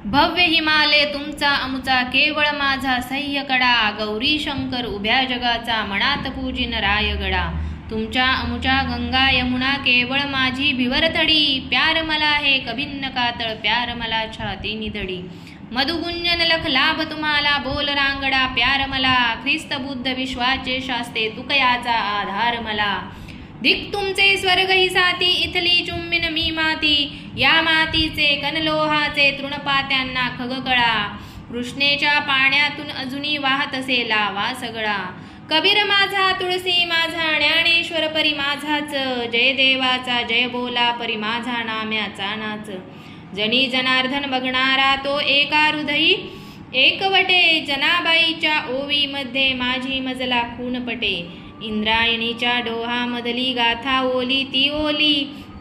भव्य हिमालय तुमचा अमुचा केवळ माझा सह्यकडा गौरी शंकर उभ्या जगाचा मनात पूजिन रायगडा तुमच्या अमुच्या गंगा यमुना केवळ माझी भिवरतडी प्यार मला हे कभिन्न कातळ प्यार मला छाती निधडी मधुगुंजन लख लाभ तुम्हाला बोल रांगडा प्यार मला ख्रिस्त बुद्ध विश्वाचे शास्ते तुकयाचा आधार मला दिक तुमचे स्वर्ग ही साती इथली चुंबिन मी माती या मातीचे कनलोहाचे तृणपात्यांना खगकळा कृष्णेच्या पाण्यातून अजूनी वाहत असे लावा सगळा कबीर माझा तुळसी माझा ज्ञानेश्वर परी माझाच जय देवाचा जय बोला परी माझा नाम्याचा नाच जनी जनार्दन बघणारा तो एका हृदयी एकवटे जनाबाईच्या ओवीमध्ये माझी मजला खून पटे इंद्रायणीच्या डोहामधली गाथा ओली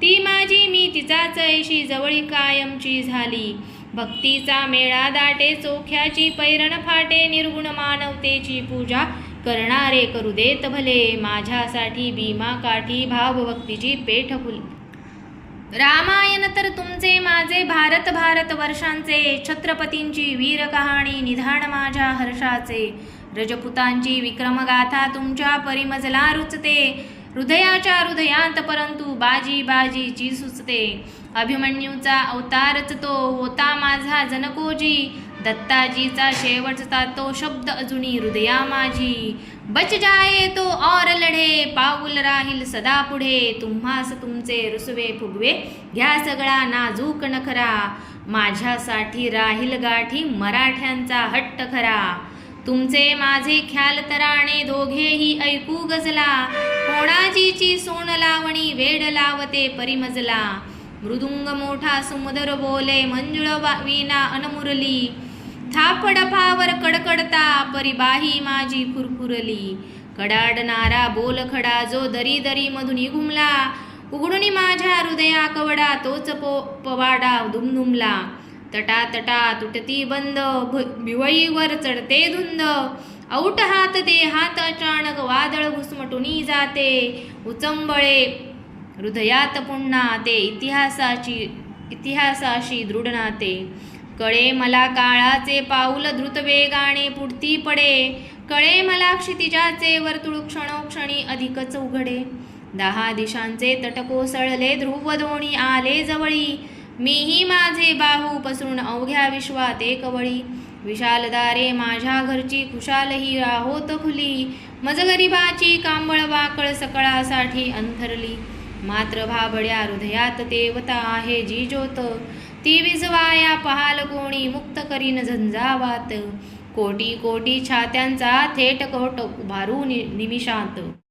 ती माझी मी तिचाच ऐशी जवळी कायमची झाली भक्तीचा मेळा दाटे चोख्याची पैरण फाटे निर्गुण मानवतेची पूजा करणारे करू देत भले माझ्यासाठी भीमा काठी भावभक्तीची पेठ फुल रामायण तर तुमचे माझे भारत भारत वर्षांचे छत्रपतींची वीर कहाणी निधान माझ्या हर्षाचे रजपुतांची विक्रमगाथा तुमच्या परिमजला रुचते हृदयाच्या हृदयांत परंतु बाजीची सुचते अभिमन्यूचा अवतारच तो होता माझा जनकोजी दत्ताजीचा शेवटचा तो शब्द अजूनी हृदया माझी बच जाये तो और लढे पाऊल राहील सदा पुढे तुम्हास तुमचे रुसवे फुगवे घ्या सगळा नाजूक नखरा माझ्यासाठी राहील गाठी मराठ्यांचा हट्ट खरा तुमचे माझे ख्याल तराणे दोघेही ऐकू गजला कोणाजीची सोन लावणी वेड लावते परिमजला मृदुंग मोठा सुमधुर बोले मंजुळ वीणा अनमुरली थापडफावर कडकडता परिबाही माझी फुरफुरली कडाडणारा बोल खडा जो दरी दरी मधुनी घुमला उघडून माझ्या हृदया कवडा तोच पवाडा दुमदुमला तटा तटा तुटती बंद भिवईवर चढते धुंद औट हात ते हात अचानक वादळ घुसमटुनी जाते उचंबळे हृदयात पुन्हा ते इतिहासाशी दृढ नाते कळे मला काळाचे पाऊल द्रुत वेगाने पुढती पडे कळे मला क्षितिजाचे वर्तुळ क्षणोक्षणी अधिकच उघडे 10 दिशांचे तट कोसळले ध्रुव दोणी आले जवळी मीही माझे बाहू पसरून अवघ्या विश्वात एकवळी विशाल दारे माझ्या घरची खुशालही राहोत खुली मज गरिबाची कांबळ वाकळ सकळासाठी अंथरली मात्र भाबड्या हृदयात देवता आहे जी ज्योत ती विजवाया पहाल कोणी मुक्त करीन झंझावात कोटी कोटी छात्यांचा थेट कोट उभारू निमिषात